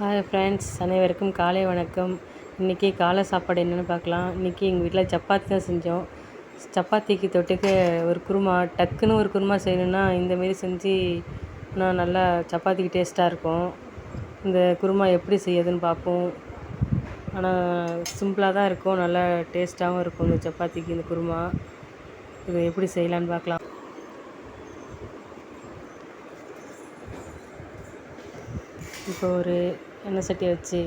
Hi friends, அனைவருக்கும் காலை வணக்கம். இன்றைக்கி காலை சாப்பாடு என்னென்னு பார்க்கலாம். இன்றைக்கி எங்கள் வீட்டில் சப்பாத்தி தான் செஞ்சோம். சப்பாத்திக்கு தொட்டுக்க ஒரு குருமா, டக்குன்னு ஒரு குருமா செய்யணுன்னா இந்தமாரி செஞ்சு நான் நல்லா சப்பாத்திக்கு டேஸ்ட்டாக இருக்கும். இந்த குருமா எப்படி செய்யுதுன்னு பார்ப்போம். ஆனால் சிம்பிளாக தான் இருக்கும், நல்லா டேஸ்ட்டாகவும் இருக்கும் இந்த சப்பாத்திக்கு இந்த குருமா. இதை எப்படி செய்யலான்னு பார்க்கலாம். இப்போ ஒரு எண்ணெய் சட்டியை வச்சு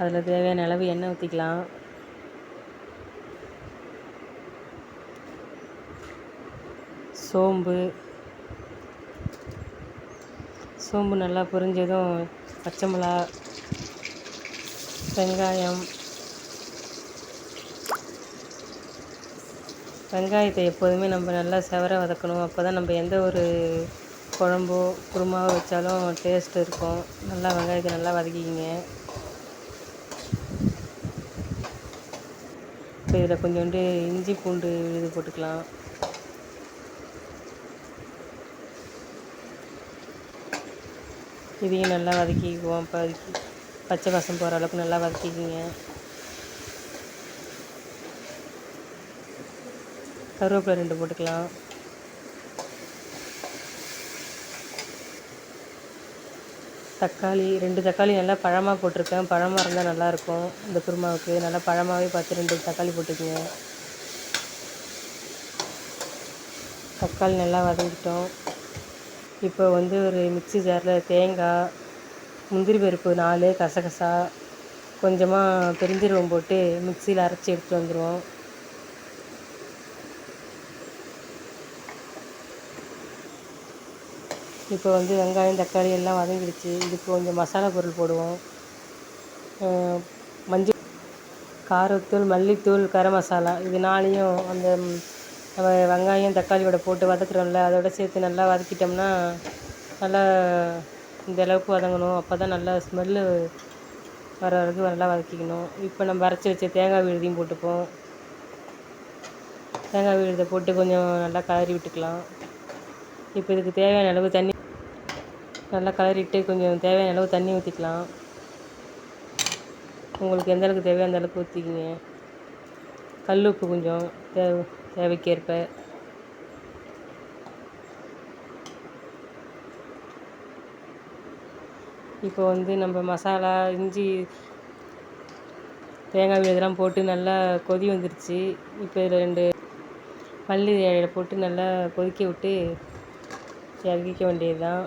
அதில் தேவையான அளவு எண்ணெய் ஊற்றிக்கலாம். சோம்பு நல்லா பொரிஞ்சதும் பச்சை மிளகா, வெங்காயத்தை எப்போதுமே நம்ம நல்லா செவர வதக்கணும். அப்போ தான் நம்ம எந்த ஒரு குழம்போ குருமாவோ வச்சாலும் டேஸ்ட் இருக்கும். நல்லா வெங்காயத்தை நல்லா வதக்கிக்கிங்க. இப்போ இதில் கொஞ்சோண்டு இஞ்சி பூண்டு விழுது போட்டுக்கலாம். இதையும் நல்லா வதக்கிக்குவோம். பச்சை வாசம் போகிற அளவுக்கு நல்லா வதக்கிக்கிங்க. கருவேப்பிலை 2 போட்டுக்கலாம். தக்காளி 2 தக்காளி நல்லா பழமாக போட்டிருக்கேன். பழமாக இருந்தால் நல்லாயிருக்கும் இந்த குருமாவுக்கு. நல்லா பழமாகவே பார்த்து 2 தக்காளி போட்டுக்குங்க. தக்காளி நல்லா வதங்கிட்டோம். இப்போ ஒரு மிக்ஸி ஜாரில் தேங்காய், முந்திரி பருப்பு 4, கசகசா, கொஞ்சமாக பெருஞ்சீரகம் போட்டு மிக்சியில் அரைச்சி எடுத்துகிட்டு வந்துடுவோம். இப்போ வெங்காயம் தக்காளி எல்லாம் வதங்கிடுச்சு. இதுக்கு கொஞ்சம் மசாலா பொருள் போடுவோம். மஞ்சள், காரத்தூள், மல்லித்தூள், கரம் மசாலா, இது 4ஐயும் நம்ம வெங்காயம் தக்காளியோட போட்டு வதக்குறோம்ல, அதோட சேர்த்து நல்லா வதக்கிட்டோம்னா நல்லா இந்த அளவுக்கு வதங்கணும். அப்போ தான் நல்லா ஸ்மெல்லு வர வரைக்கும் நல்லா வதக்கிக்கணும். இப்போ நம்ம அரைச்சி வச்ச தேங்காய் விழுதையும் போட்டுப்போம். தேங்காய் விழுதை போட்டு கொஞ்சம் நல்லா கலரி விட்டுக்கலாம். இப்போ இதுக்கு தேவையான அளவு தண்ணி நல்லா கலரிட்டு கொஞ்சம் தேவையான அளவு தண்ணி ஊற்றிக்கலாம். உங்களுக்கு எந்த அளவுக்கு தேவையோ அந்த அளவுக்கு ஊற்றிக்கிங்க. கல் உப்பு கொஞ்சம் தேவைக்கேற்ப. இப்போ நம்ம மசாலா, இஞ்சி, தேங்காய் இதெல்லாம் போட்டு நல்லா கொதி வந்துருச்சு. இப்போ இதில் 2 மல்லி இலையை போட்டு நல்லா கொதிக்க விட்டு இறக்கிக்க வேண்டியது தான்.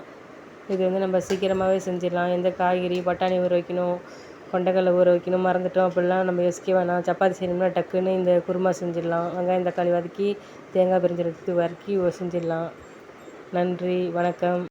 இது நம்ம சீக்கிரமாகவே செஞ்சிடலாம். எந்த காய்கறி, பட்டாணி ஊற வைக்கணும், கொண்டைக்கடலை ஊற வைக்கணும், மறந்துட்டோம் அப்படிலாம் நம்ம யோசிக்க வேணாம். சப்பாத்தி செய்யணும்னா டக்குன்னு இந்த குருமா செஞ்சிடலாம். வெங்காயம் தக்காளி வதக்கி தேங்காய் பெருஞ்சீரகத்தை வதக்கி செஞ்சிடலாம். நன்றி, வணக்கம்.